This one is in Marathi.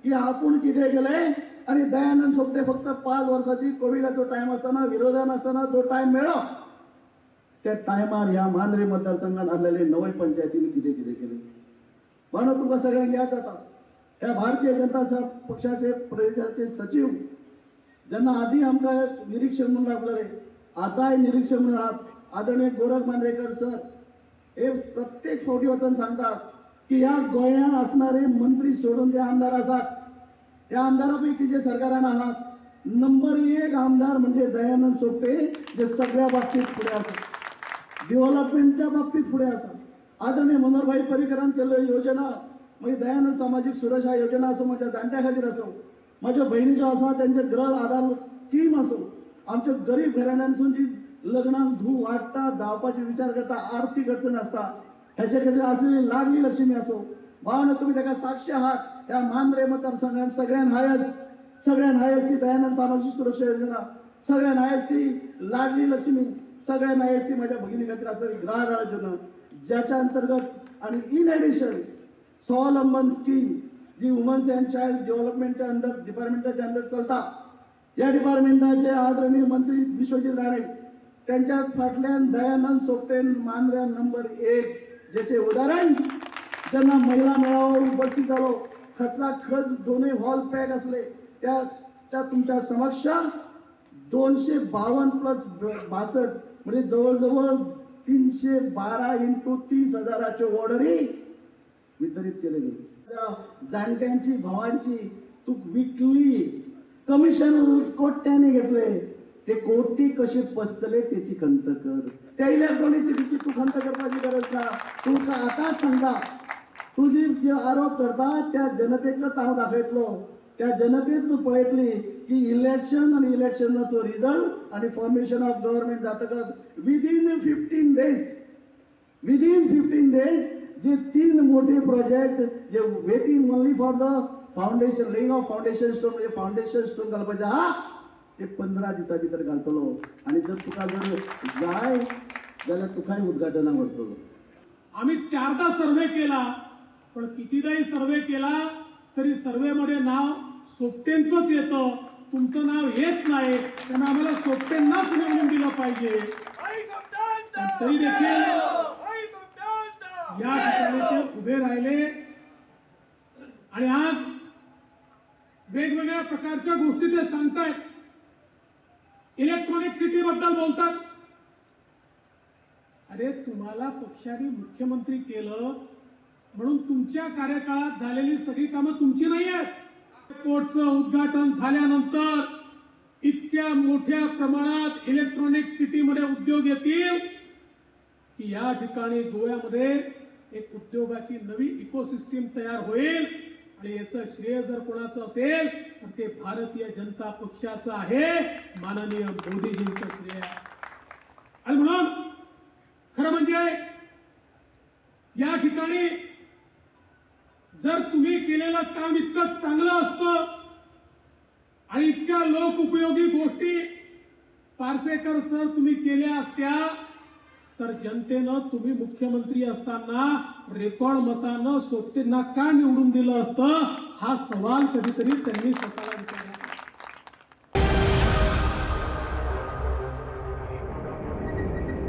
की आपण किती केलंय आणि दयानंद सोपटे फक्त 5 वर्षाची कोविडचा टाइम असताना विरोधान असताना जो टाइम मिळो त्या टायमार ह्या मांद्रे मतदारसंघात आलेले 9 पंचायतीने किती केले म्हणून तुमका सगळ्यांना याद जाता त्या भारतीय जनता पक्षाचे प्रदेशाचे सचिव ज्यांना आधी आमका निरीक्षण म्हणून लागले आता निरीक्षण म्हणून आदरणीय गोरख मांद्रेकर सर हे प्रत्येक फोटी वतन सांगतात की या गोयात असणारे मंत्री सोडून जे आमदार असतात त्या आमदारापैकी जे सरकारान आहात नंबर 1 आमदार म्हणजे दयानंद सोपटे जे सगळ्या बाबतीत पुढे असतात डेव्हलपमेंटच्या बाबतीत पुढे असतात आदरणीय मनोहरभाई पर्रिकरांनी केलेल्या योजना म्हणजे दयानंद सामाजिक सुरक्षा योजना असो माझ्या जाणत्या खातीर असो माझ्या बहिणीच्या असा त्यांचे ग्रह आधार स्कीम असो आमच्या गरीब घराण्यांसून जी लग्नात धू वाटता धावपाचे विचार करता आर्थिक अडचण असता ह्याच्या खातीर असलेली लाडली लक्ष्मी असो भावना तुम्ही त्याला साक्षी आहात त्या मांद्रे मतदारसंघात सगळ्यां हायस ती दयानंद सामाजिक सुरक्षा योजना सगळ्यां हायस ती लाडली लक्ष्मी सगळ्यां हायस ती माझ्या भगिनी खातीर असलेली ग्रह आधार योजना ज्याच्या अंतर्गत आणि इन ॲडिशन स्वावलंबन स्कीम जी वुमन्स अँड चाइल्ड डेव्हलपमेंटच्या अंडर डिपार्टमेंटच्या अंडर चालता या डिपार्टमेंटाचे आदरणीय मंत्री विश्वजित राणे त्यांच्या फाटल्यान दयानंद सोपटे मांद्र्या नंबर 1 ज्याचे उदाहरण ज्यांना महिला मेळाव्यावर उपस्थित झालो खचला खच दोन्ही हॉल पॅक असले त्याच्या तुमच्या समक्ष 252 प्लस 62 म्हणजे जवळजवळ 312 × 30,000चे ऑर्डरी वितरित केले गेले जाणत्यांची भावांची तू विकली कमिशन कोट्याने घेतले ते कोटी कसे पसतले त्याची खंत कर त्या इलेक्ट्रॉनिक सिटीची तू खंत करण्याची गरज ना तू आता सांगा तुझी जे आरोप करता त्या जनतेकडे ताव दाखवतलो त्या जनतेत तू पळयतली की इलेक्शन आणि इलेक्शनचो रिझल्ट आणि फॉर्मेशन ऑफ गव्हर्नमेंट जातकच विदिन 15 डेज जे 3 मोठे प्रोजेक्ट जे waiting only for the foundation laying of foundation stone म्हणजे फाउंडेशन स्टोन घालपाचे हा ते 15 दिवसा भितर घालतलो आणि जर तुका जर जाय जाल्यार तुकाय उद्घाटना वरतलो आम्ही 4दा सर्वे केला पण कितीदाही सर्वे केला तरी सर्वे मध्ये नाव सोपटेंचंच येतं तुमचं नाव येत नाही त्यांना आम्हाला सोपटेंनाच निवडून दिलं पाहिजे तरी देखील या ठिकाणी ते उभे राहिले आणि आज वेगवेगळ्या प्रकारच्या गोष्टी ते सांगतायत इलेक्ट्रॉनिक सिटी बद्दल बोलतात अरे तुम्हाला पक्षाने मुख्यमंत्री केलं म्हणून तुमच्या कार्यकाळात झालेली सगळी कामं तुमची नाही आहेत एअरपोर्टचं उद्घाटन झाल्यानंतर इतक्या मोठ्या प्रमाणात इलेक्ट्रॉनिक सिटीमध्ये उद्योग येतील की या ठिकाणी गोव्यामध्ये एक उद्योगाची नवी इकोसिस्टीम तयार होईल आणि याचं श्रेय जर कोणाचं असेल तर ते भारतीय जनता पक्षाचं आहे माननीय मोदीजींचं श्रेय आणि म्हणून खरं म्हणजे या ठिकाणी जर तुम्ही केलेलं काम इतकं चांगलं असतं आणि इतक्या लोक उपयोगी गोष्टी पारसेकर सर तुम्ही केल्या असत्या तर जनतेनं तुम्ही मुख्यमंत्री असताना रेकॉर्ड मतानं सोपटेंना का निवडून दिलं असतं हा सवाल कधीतरी त्यांनी स्वतःला